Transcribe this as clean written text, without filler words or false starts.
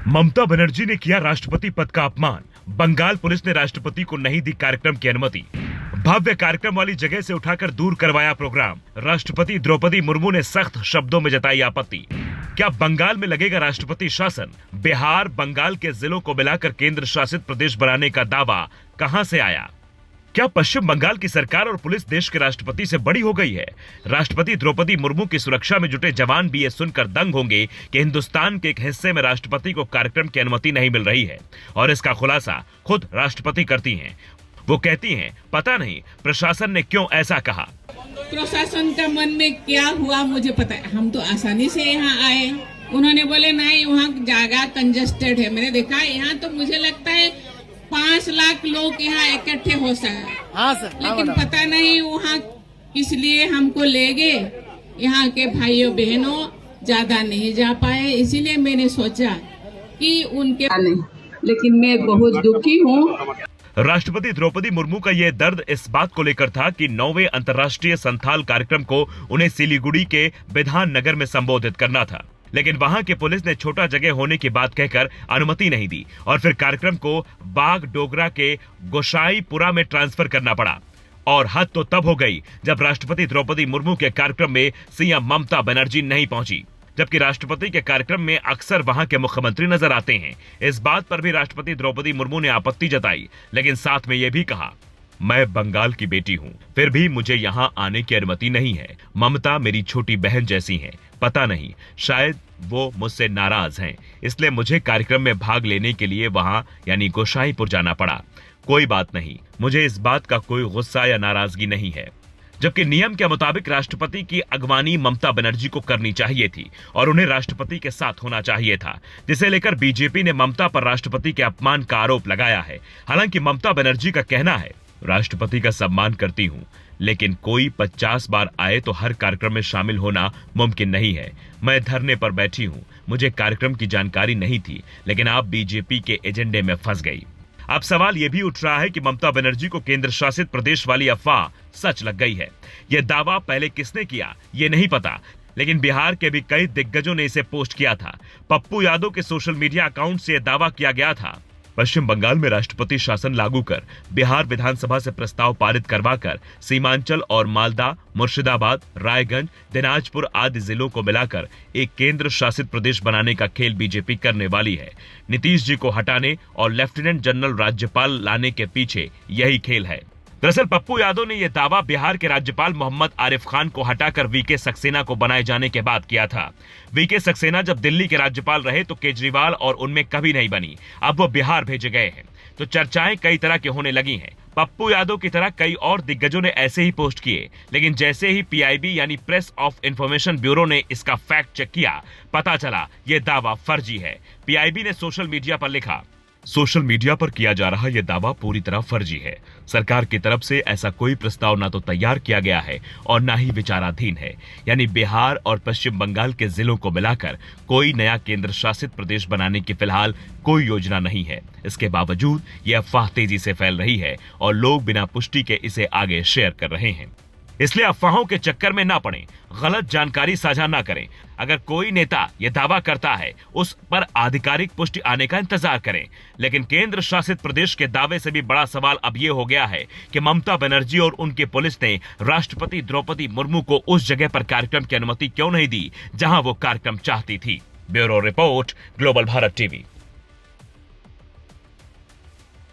ममता बनर्जी ने किया राष्ट्रपति पद का अपमान। बंगाल पुलिस ने राष्ट्रपति को नहीं दी कार्यक्रम की अनुमति। भव्य कार्यक्रम वाली जगह से उठाकर दूर करवाया प्रोग्राम। राष्ट्रपति द्रौपदी मुर्मू ने सख्त शब्दों में जताई आपत्ति। क्या बंगाल में लगेगा राष्ट्रपति शासन? बिहार, बंगाल के जिलों को मिलाकर केंद्र शासित प्रदेश बनाने का दावा कहां से आया? क्या पश्चिम बंगाल की सरकार और पुलिस देश के राष्ट्रपति से बड़ी हो गई है? राष्ट्रपति द्रौपदी मुर्मू की सुरक्षा में जुटे जवान भी ये सुनकर दंग होंगे कि हिंदुस्तान के एक हिस्से में राष्ट्रपति को कार्यक्रम की अनुमति नहीं मिल रही है, और इसका खुलासा खुद राष्ट्रपति करती हैं। वो कहती हैं, पता नहीं प्रशासन ने क्यों ऐसा कहा। प्रशासन का मन में क्या हुआ मुझे पता है। हम तो आसानी से यहाँ आए, उन्होंने बोले नहीं वहाँ जगह कंजेस्टेड है। मैंने देखा यहाँ तो मुझे लगता है 5 लाख लोग यहाँ इकट्ठे हो सके। हाँ सर, लेकिन पता नहीं वहाँ इसलिए हमको ले गए। यहाँ के भाइयों बहनों ज्यादा नहीं जा पाए, इसीलिए मैंने सोचा कि उनके नहीं, लेकिन मैं बहुत दुखी हूँ। राष्ट्रपति द्रौपदी मुर्मू का यह दर्द इस बात को लेकर था कि 9वें अंतर्राष्ट्रीय संथाल कार्यक्रम को उन्हें सिलीगुड़ी के विधान नगर में संबोधित करना था, लेकिन वहां के पुलिस ने छोटा जगह होने की बात कहकर अनुमति नहीं दी और फिर कार्यक्रम को बाग डोगरा के गोसाईपुरा में ट्रांसफर करना पड़ा। और हद तो तब हो गई जब राष्ट्रपति द्रौपदी मुर्मू के कार्यक्रम में सीएम ममता बनर्जी नहीं पहुंची, जबकि राष्ट्रपति के कार्यक्रम में अक्सर वहां के मुख्यमंत्री नजर आते हैं। इस बात पर भी राष्ट्रपति द्रौपदी मुर्मू ने आपत्ति जताई, लेकिन साथ में यह भी कहा, मैं बंगाल की बेटी हूं, फिर भी मुझे यहां आने की अनुमति नहीं है। ममता मेरी छोटी बहन जैसी हैं। पता नहीं, शायद वो मुझसे नाराज हैं, इसलिए मुझे कार्यक्रम में भाग लेने के लिए वहां यानी गोसाईपुर जाना पड़ा। कोई बात नहीं, मुझे इस बात का कोई गुस्सा या नाराजगी नहीं है। जबकि नियम के मुताबिक राष्ट्रपति की अगवानी ममता बनर्जी को करनी चाहिए थी और उन्हें राष्ट्रपति के साथ होना चाहिए था, जिसे लेकर बीजेपी ने ममता पर राष्ट्रपति के अपमान का आरोप लगाया है। हालांकि ममता बनर्जी का कहना है, राष्ट्रपति का सम्मान करती हूं, लेकिन कोई 50 बार आए तो हर कार्यक्रम में शामिल होना मुमकिन नहीं है। मैं धरने पर बैठी हूं, मुझे कार्यक्रम की जानकारी नहीं थी, लेकिन आप बीजेपी के एजेंडे में फंस गई। अब सवाल यह भी उठ रहा है कि ममता बनर्जी को केंद्र शासित प्रदेश वाली अफवाह सच लग गई है। यह दावा पहले किसने किया ये नहीं पता, लेकिन बिहार के भी कई दिग्गजों ने इसे पोस्ट किया था। पप्पू यादव के सोशल मीडिया अकाउंट से यह दावा किया गया था। पश्चिम बंगाल में राष्ट्रपति शासन लागू कर बिहार विधानसभा से प्रस्ताव पारित करवाकर सीमांचल और मालदा, मुर्शिदाबाद, रायगंज, दिनाजपुर आदि जिलों को मिलाकर एक केंद्र शासित प्रदेश बनाने का खेल बीजेपी करने वाली है। नीतीश जी को हटाने और लेफ्टिनेंट जनरल राज्यपाल लाने के पीछे यही खेल है। दरअसल पप्पू यादव ने यह दावा बिहार के राज्यपाल मोहम्मद आरिफ खान को हटाकर वीके सक्सेना को बनाए जाने के बाद किया था। वीके सक्सेना जब दिल्ली के राज्यपाल रहे तो केजरीवाल और उनमें कभी नहीं बनी, अब वो बिहार भेजे गए हैं, तो चर्चाएं कई तरह की होने लगी हैं। पप्पू यादव की तरह कई और दिग्गजों ने ऐसे ही पोस्ट किए, लेकिन जैसे ही पीआईबी यानी प्रेस ऑफ इंफॉर्मेशन ब्यूरो ने इसका फैक्ट चेक किया, पता चला यह दावा फर्जी है। पीआईबी ने सोशल मीडिया पर लिखा, सोशल मीडिया पर किया जा रहा यह दावा पूरी तरह फर्जी है। सरकार की तरफ से ऐसा कोई प्रस्ताव ना तो तैयार किया गया है और ना ही विचाराधीन है, यानी बिहार और पश्चिम बंगाल के जिलों को मिलाकर कोई नया केंद्र शासित प्रदेश बनाने की फिलहाल कोई योजना नहीं है। इसके बावजूद यह अफवाह तेजी से फैल रही है और लोग बिना पुष्टि के इसे आगे शेयर कर रहे हैं। इसलिए अफवाहों के चक्कर में ना पड़ें, गलत जानकारी साझा ना करें। अगर कोई नेता यह दावा करता है, उस पर आधिकारिक पुष्टि आने का इंतजार करें। लेकिन केंद्र शासित प्रदेश के दावे से भी बड़ा सवाल अब यह हो गया है कि ममता बनर्जी और उनकी पुलिस ने राष्ट्रपति द्रौपदी मुर्मू को उस जगह पर कार्यक्रम की अनुमति क्यों नहीं दी जहां वो कार्यक्रम चाहती थी। Bureau report, global Bharat TV.